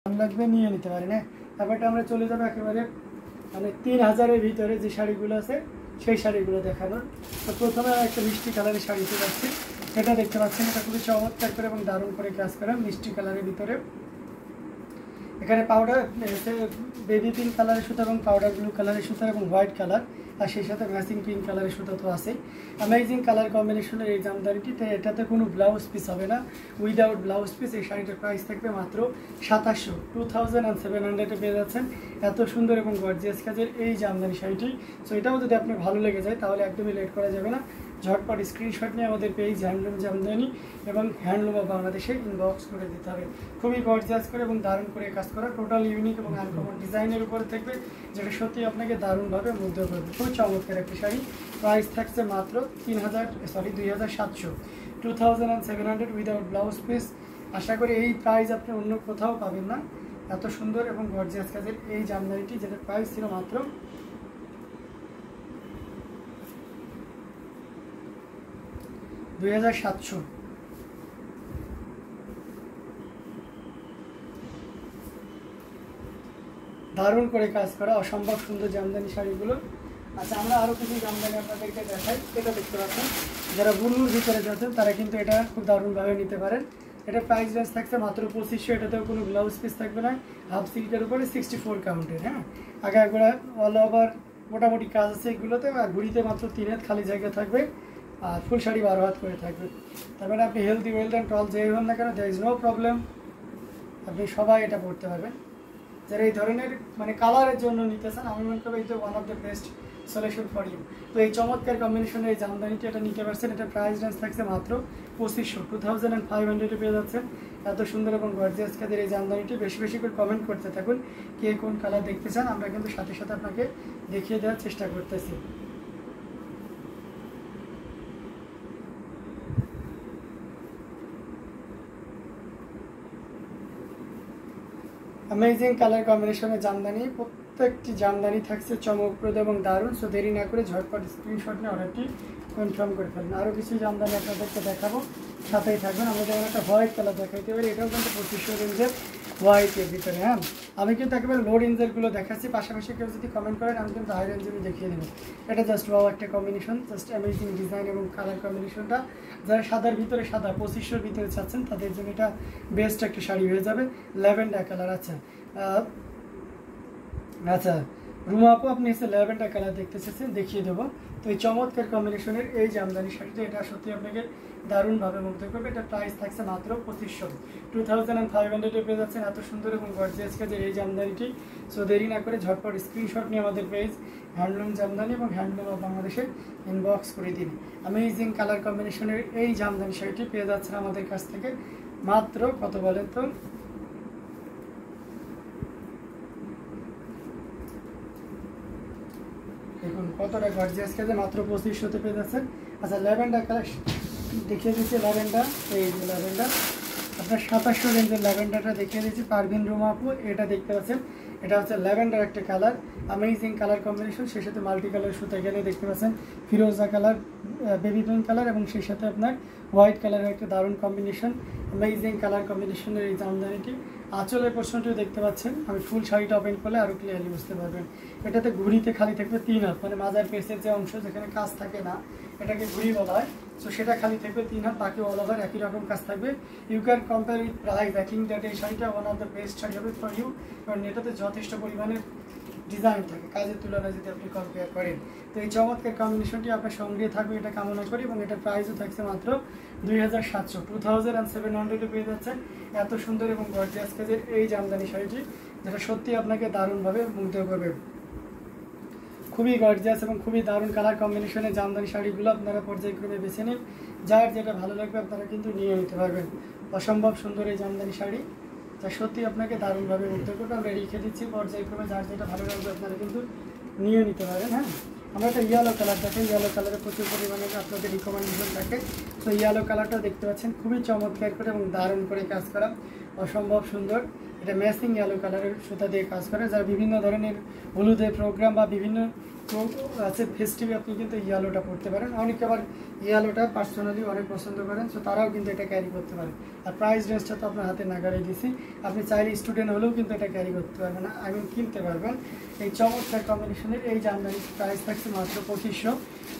লাগবে নিয়ে নিতে পারেন। হ্যাঁ, তারপরে আমরা চলে যাবো একেবারে মানে 3000-এর ভিতরে যে শাড়িগুলো আছে সেই শাড়িগুলো দেখানোর। তো প্রথমে একটা মিষ্টি কালারের শাড়িতে যাচ্ছি। এটা দেখতে পাচ্ছেন, এটা খুবই চমৎকার করে এবং দারুণ করে কাজ করা মিষ্টি কালারের ভিতরে। এখানে পাউডার বেবি পিঙ্ক কালারের সুতা এবং পাউডার ব্লু কালারের সুতা এবং হোয়াইট কালার, আর সেই সাথে ম্যাচিং পিঙ্ক কালারের সুতা তো আছেই। অ্যামেজিং কালার কম্বিনেশনের এই জামদানিটিতে এটাতে কোনো ব্লাউজ পিস হবে না, উইদাউট ব্লাউজ পিস। এই শাড়িটার প্রাইস থাকবে মাত্র 2700, 2700 পেয়ে যাচ্ছেন এত সুন্দর এবং গর্জিয়াস কাজের এই জামদানি শাড়িটি। সো এটাও যদি আপনার ভালো লেগে যায় তাহলে একদমই লেট করা যাবে না, ঝটপট স্ক্রিনশট নিয়ে আমাদের পেজ হ্যান্ডলুম জামদানি এবং হ্যান্ডলুম অফ বাংলাদেশে ইনবক্স করে দিতে হবে। খুবই গর্জিয়াস করে এবং দারুণ করে কাজ করা, টোটাল ইউনিক এবং আনকমন ডিজাইনের উপরে থাকবে, যেটা সত্যি আপনাকে দারুণভাবে মুগ্ধ করবে। খুবই চমৎকার একটি শাড়ি। প্রাইস থাকছে মাত্র 2700, 2700 উইদাউট ব্লাউজ পিস। আশা করি এই প্রাইস আপনি অন্য কোথাও পাবেন না, এত সুন্দর এবং গর্জিয়াস কাজের এই জামদানিটি, যেটা প্রাইস ছিল মাত্র 2700। দারুণ করে কাজ করা অসম্ভব সুন্দর জামদানি শাড়িগুলো। আচ্ছা, আমরা আরও কিছু জামদানি আপনাদেরকে দেখাই। এটা দেখতে পাচ্ছেন, যারা বুনুর ভিতরে যাচ্ছেন তারা কিন্তু এটা খুব দারুণভাবে নিতে পারেন। এটা প্রাইস রেঞ্জ থাকছে মাত্র 2500। এটাতেও কোনো ব্লাউজ পিস থাকবে না, হাফ সিল্কের উপরে 64 কাউন্টের। হ্যাঁ, আগে একবার অল ওভার মোটামুটি কাজ আছে এগুলোতে, আর ঘুড়িতে মাত্র 3 হাত খালি জায়গা থাকবে, আর ফুল শাড়ি 12 হাত করে থাকবে। তার মানে আপনি হেলদি ওয়েল অ্যান্ড টল যেই হন না কেন, দ্যার ইজ নো প্রবলেম, আপনি সবাই এটা পড়তে পারবেন। যারা এই ধরনের মানে কালারের জন্য নিতেছেন, আমি মনে করি এটা one of the best solution for you. তো এই চমৎকার কম্বিনেশনের এই জামদানিটি এটা নিতে পারছেন। এটা প্রাইস রেঞ্জ থাকছে মাত্র 2500, 2500 পেয়ে যাচ্ছেন এত সুন্দর এবং গর্জিয়াস কাজের এই জামদানিটি। বেশি বেশি করে কমেন্ট করতে থাকুন কে কোন কালার দেখতে চান, আমরা কিন্তু সাথে সাথে আপনাকে দেখিয়ে দেওয়ার চেষ্টা করতেছি। অ্যামেজিং কালার কম্বিনেশনের জামদানি, প্রত্যেকটি জামদানি থাকছে চমকপ্রদ এবং দারুণ। সো দেরি না করে ঝটপট স্ক্রিনশট নিয়ে অর্ডারটি কনফার্ম করে ফেলুন। আরও কিছু জামদানি আপনাদেরকে দেখাবো, সাথেই থাকবেন। আমরা যেমন একটা হোয়াইট কালার দেখাইতে পারি, এটাও কিন্তু 2500 রেঞ্জের হোয়াইটের ভিতরে। হ্যাঁ, আমি কিন্তু একেবারে লো রেঞ্জেরগুলো দেখাচ্ছি, পাশাপাশি কেউ যদি কমেন্ট করেন আমি কিন্তু হাই রেঞ্জের দেখিয়ে দেবো। এটা জাস্ট ওয়াও একটা কম্বিনেশন, জাস্ট অ্যামেজিং ডিজাইন এবং কালার কম্বিনেশনটা। যারা সাদার ভিতরে সাদা 2500 ভিতরে চাচ্ছেন তাদের জন্য এটা বেস্ট একটা শাড়ি হয়ে যাবে। Lavender colour. আচ্ছা আচ্ছা রুমা আপু, আপনি এসে ল্যাভেন্ডার কালার দেখতে চেয়েছেন, দেখিয়ে দেবো। তো এই চমৎকার কম্বিনেশনের এই জামদানি শাড়িটা, এটা সত্যি আপনাকে দারুণভাবে মুগ্ধ করবে। এটা প্রাইস থাকছে মাত্র 2500, 2500 পেয়ে যাচ্ছেন এত সুন্দর এবং গর্জিয়াস কাজের এই জামদানিটি। সো দেরি না করে ঝটপট স্ক্রিনশট নিয়ে আমাদের পেজ হ্যান্ডলুম জামদানি এবং হ্যান্ডলুম অফ বাংলাদেশে ইনবক্স করে দিন। অ্যামেজিং কালার কম্বিনেশনের এই জামদানি শাড়িটি পেয়ে যাচ্ছেন আমাদের কাছ থেকে মাত্র কত বলেন তো, দেখুন কতটা গর্জিয়াস কাজে মাত্র 2500 পেয়ে যাচ্ছেন। আচ্ছা, ল্যাভেন্ডার কালার দেখিয়ে দিচ্ছি। ল্যাভেন্ডার, এই যে ল্যাভেন্ডার আপনার 2700 রেঞ্জের ল্যাভেন্ডারটা দেখিয়ে দিচ্ছি। পারভিন রুমা আপু, এটা দেখতে পাচ্ছেন, এটা হচ্ছে ল্যাভেন্ডার একটা কালার, অ্যামেজিং কালার কম্বিনেশন। সেই সাথে মাল্টি কালার সুতা, এখানে দেখতে পাচ্ছেন ফিরোজা কালার, বেবি পিঙ্ক কালার এবং সেই সাথে আপনার হোয়াইট কালারের একটা দারুণ কম্বিনেশন। অ্যামেজিং কালার কম্বিনেশনের এই জামদানিটি। আঁচলের পোর্শনটিও দেখতে পাচ্ছেন, আমি ফুল শাড়িটা ওপেন করলে আরও ক্লিয়ারলি বুঝতে পারবেন। এটাতে ঘুড়িতে খালি থাকবে 3 হাত, মানে মাজার পেসের যে অংশ যেখানে কাজ থাকে না, এটাকে ঘুড়ি বলা হয়। সো সেটা খালি থাকবে 3 হাত, বাকি অল ওভার একই রকম কাজ থাকবে। You can compare with price. I think that এই শাড়িটা ওয়ান অফ দ্য বেস্ট শাড়ি হবে ফর ইউ, কারণ এটাতে যথেষ্ট পরিমাণে ডিজাইন থাকে কাজের তুলনায় যদি আপনি কম্পেয়ার করেন। তো এই চমৎকার কম্বিনেশনটি আপনার সঙ্গে থাকবে এটা কামনা করি, এবং এটা প্রাইসও থাকছে মাত্র 2700, 2700 পেয়ে যাচ্ছেন এত সুন্দর এবং গর্জিয়াস কাজের এই জামদানি শাড়িটি, যেটা সত্যি আপনাকে দারুণভাবে মুগ্ধ করবে। খুবই গর্জিয়াস এবং খুবই দারুণ কালার কম্বিনেশনের জামদানি শাড়িগুলো আপনারা পর্যায়ক্রমে বেছে নিন, যার যেটা ভালো লাগবে আপনারা কিন্তু নিয়ে নিতে পারবেন। অসম্ভব সুন্দর এই জামদানি শাড়ি, যা সত্যি আপনাকে দারুণভাবে মুগ্ধ করবে। আমরা রেখে দিচ্ছি পর্যায়ক্রমে, যার যেটা ভালো লাগবে আপনারা কিন্তু নিয়ে নিতে পারেন। হ্যাঁ, আমরা একটা ইয়েলো কালার দেখেন, ইয়েলো কালারে প্রচুর পরিমাণে আপনাদের রিকমেন্ডেশন থাকে। তো ইয়েলো কালারটা দেখতে পাচ্ছেন, খুবই চমৎকার করে এবং দারুণ করে কাজ করা, অসম্ভব সুন্দর। এটা ম্যাচিং ইয়েলো কালারের সুতা দিয়ে কাজ করে, যারা বিভিন্ন ধরনের হলুদের প্রোগ্রাম বা বিভিন্ন আছে ফেস্টিভে আপনি কিন্তু ইয়েলোটা পরতে পারেন। অনেকে আবার ইয়েলোটা পার্সোনালি অনেক পছন্দ করেন, সো তারাও কিন্তু এটা ক্যারি করতে পারেন। আর প্রাইস রেঞ্জটা তো আপনার হাতে নাগালে দিছি, আপনি চাইলে স্টুডেন্ট হলেও কিন্তু এটা ক্যারি করতে পারবেন, আই মিন কিনতে পারবেন। এই চমৎকার কম্বিনেশনের এই জামদানির প্রাইস থাকছে মাত্র 2500,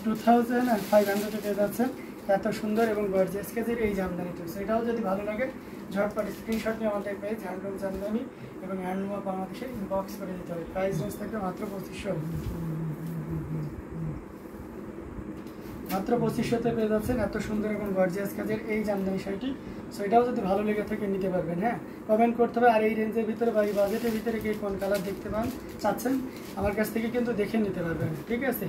2500 পেয়ে যাচ্ছে এত সুন্দর এবং গর্জিয়াস কাজের এই জামদানিটা। এটাও যদি ভালো লাগে ঝটপট স্ক্রিনশট নিয়ে আমাদের পেজ হ্যান্ডলুম জামদানি এবং হ্যান্ডলুম অফ বাংলাদেশে ইনবক্স করে দিতে হবে। প্রাইস রেঞ্জ থাকবে মাত্র 2500, মাত্র 2500তে পেয়ে যাচ্ছেন এত সুন্দর এবং গর্জিয়াস কাজের এই জামদানি শাড়িটি। সো এটাও যদি ভালো লেগে থাকে নিতে পারবেন। হ্যাঁ, কমেন্ট করতে হবে। আর এই রেঞ্জের ভিতরে বা এই বাজেটের ভিতরে কে কোন কালার দেখতে চাচ্ছেন আমার কাছ থেকে কিন্তু দেখে নিতে পারবেন, ঠিক আছে?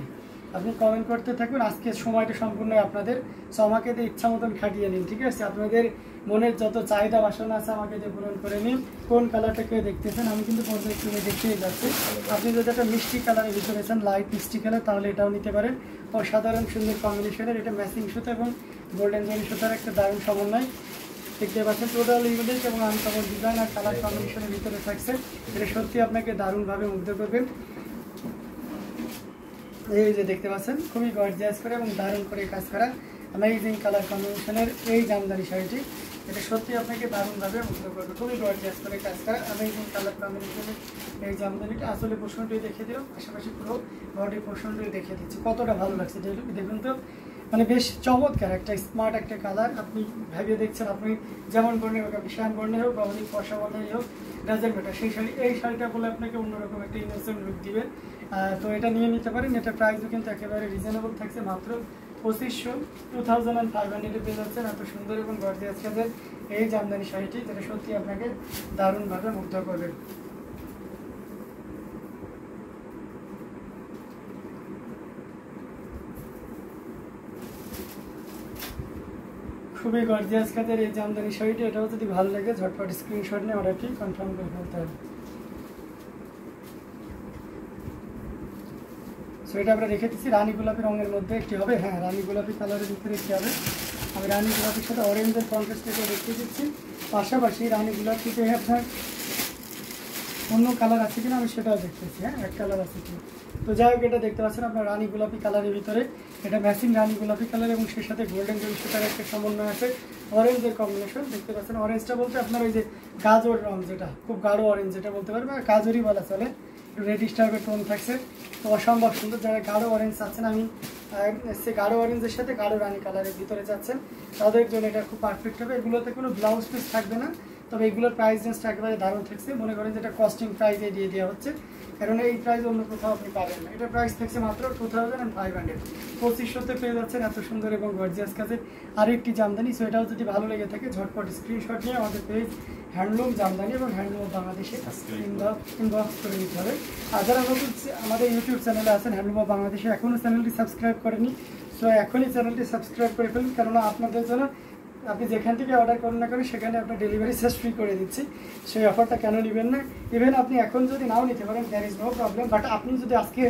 আপনি কমেন্ট করতে থাকবেন, আজকে সময়টা সম্পূর্ণ আপনাদের। সো আমাকে দিয়ে ইচ্ছা মতন খাটিয়ে নিন, ঠিক আছে? আপনাদের মনের যত চাহিদা বাসনা আছে আমাকে দিয়ে পূরণ করে নিন। কোন কালারটা কেউ দেখতেছেন আমি কিন্তু পর্যায়ক্রমে দেখিয়ে যাচ্ছি। আপনি যদি একটা মিষ্টি কালারের ভিতরে চান, লাইট মিষ্টি কালার, তাহলে এটাও নিতে পারেন। অসাধারণ সুন্দর কম্বিনেশনের, এটা ম্যাচিং সুতা এবং গোল্ডেন জরি সুতার একটা দারুণ সমন্বয়। দেখতে পাচ্ছেন টোটাল ইউনিক এবং আনকমন ডিজাইন আর কালার কম্বিনেশনের ভিতরে থাকছে। এটা সত্যি আপনাকে দারুণভাবে মুগ্ধ করবে। এই যে দেখতে পাচ্ছেন খুবই গর্জিয়াস করে এবং দারুণ করে কাজ করা অ্যামেজিং কালার কম্বিনেশনের এই জামদানি শাড়িটি। এটা সত্যি আপনাকে দারুণভাবে মুগ্ধ করবে, খুবই গর্জিয়াস করে কাজ করা অ্যামেজিং কালার কম্বিনেশনের এই জামদানিটা। আসলে পোর্শনটি দেখিয়ে দিলাম, পাশাপাশি পুরো বডি পোর্শনটি দেখিয়ে দিচ্ছি। কতটা ভালো লাগছে দেখুন তো, মানে বেশ চমৎকার একটা স্মার্ট একটা কালার। আপনি ভেবে দেখছেন আপনি যেমন বর্ণের হোক, শ্যাম বর্ণের হোক বা অনেক ফর্সা বর্ণের হোক, ডাজেন্ট ম্যাটার। সেই শাড়ি এই শাড়িটা বলে আপনাকে অন্যরকম একটা ইনোসেন্ট লুক দিবে। তো এটা নিয়ে নিতে পারেন। এটা প্রাইসও কিন্তু একেবারে রিজনেবল থাকছে, মাত্র 2500, 2500 পেয়ে যাচ্ছেন এত সুন্দর এবং গর্জিয়াস কাজের এই জামদানি শাড়িটি, যেটা সত্যি আপনাকে দারুণভাবে মুগ্ধ করবে। খুবই গর্জিয়াস কাজের এই জামদানি শাড়িটি। এটাও যদি ভালো লাগে ঝটপট স্ক্রিনশট নিয়ে অর্ডারটি কনফার্ম করে ফেলতে হবে। সো এটা আমরা রেখে দিচ্ছি রানী গোলাপি রঙের মধ্যে একটি হবে। হ্যাঁ, রানী গোলাপি কালারের ভিতরে একটি হবে। আমি রানী গোলাপির সাথে অরেঞ্জের কন্ট্রাস্ট থেকে রেখে দিচ্ছি। পাশাপাশি রানী গোলাপিতে আপনার অন্য কালার আছে কিনা আমি সেটাও দেখতেছি। হ্যাঁ, এক কালার আছে কিনা। তো যাই হোক, এটা দেখতে পাচ্ছেন আপনার রানী গোলাপি কালারের ভিতরে, এটা ম্যাচিং রানী গোলাপি কালার এবং সেই সাথে গোল্ডেন জরি সুতার একটা সমন্বয় আছে। অরেঞ্জের কম্বিনেশন দেখতে পাচ্ছেন। অরেঞ্জটা বলতে আপনার ওই যে গাজর রঙ, যেটা খুব গাঢ় অরেঞ্জ যেটা বলতে পারবে, আর গাজরই বলা চলে, একটু রেডিশ টাইপের টোন থাকছে। তো অসম্ভব সুন্দর। যারা গাঢ় অরেঞ্জ চাচ্ছেন, আমি সে গাঢ় অরেঞ্জের সাথে গাঢ় রানী কালারের ভিতরে যাচ্ছেন, তাদের জন্য এটা খুব পারফেক্ট হবে। এগুলোতে কোনো ব্লাউজ পিস থাকবে না, তবে এগুলোর প্রাইস রেঞ্জটা একেবারে দারুণ থাকছে। মনে করেন যেটা কস্টিং প্রাইসে দিয়ে দেওয়া হচ্ছে, কারণ এই প্রাইস অন্য কোথাও আপনি পাবেন না। এটা প্রাইস থাকছে মাত্র 2500, 2500তে পেয়ে যাচ্ছেন এত সুন্দর এবং গর্জিয়াস কাজের আরেকটি জামদানি। সো এটাও যদি ভালো লেগে থাকে ঝটপট স্ক্রিনশট নিয়ে আমাদের পেজ হ্যান্ডলুম জামদানি এবং হ্যান্ডলুম বাংলাদেশে ইনবক্স করে দিতে হবে। আর যারা নতুন আমাদের ইউটিউব চ্যানেলে আছেন হ্যান্ডলুম অফ বাংলাদেশে, এখনও চ্যানেলটি সাবস্ক্রাইব করেনি, সো এখনই চ্যানেলটি সাবস্ক্রাইব করে ফেলুন। কেননা আপনাদের জন্য আপনি যেখান থেকে অর্ডার করুন না করেন সেখানে আপনার ডেলিভারি চার্জ ফ্রি করে দিচ্ছি। সেই অফারটা কেন নেবেন না? ইভেন আপনি এখন যদি নাও নিতে পারেন, there is no problem. But আপনি যদি আজকে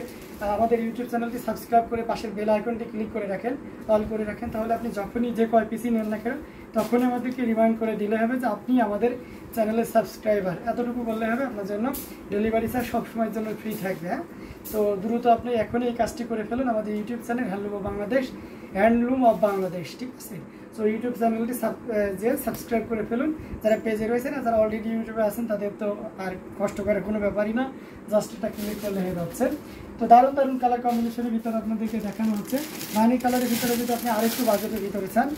আমাদের ইউটিউব চ্যানেলটি সাবস্ক্রাইব করে পাশের বেল আইকনটি ক্লিক করে রাখেন, অল করে রাখেন, তাহলে আপনি যখনই যে কয় পিসি নেন না কেন তখনই আমাদেরকে রিমাইন্ড করে দিলে হবে যে আপনি আমাদের চ্যানেলের সাবস্ক্রাইবার। এতটুকু বললে হবে, আপনার জন্য ডেলিভারি চার্জ সবসময়ের জন্য ফ্রি থাকবে। হ্যাঁ, তো দ্রুত আপনি এখনই এই কাজটি করে ফেলুন। আমাদের YouTube channel handloom of Bangladesh, handloom of Bangladesh, ঠিক আছে? সো ইউটিউব চ্যানেলটি সাবস্ক্রাইব করে ফেলুন যারা পেজে রয়েছেন। আর যারা অলরেডি ইউটিউবে আছেন তাদের তো আর কষ্ট করার কোনো ব্যাপারই না, জাস্ট এটা ক্লিক করলে হয়ে যাচ্ছে। তো দারুণ দারুণ কালার কম্বিনেশনের ভিতরে আপনাদেরকে দেখানো হচ্ছে। রানি কালারের ভিতরে যদি আপনি আরেকটু বাজেটের ভিতরে চান,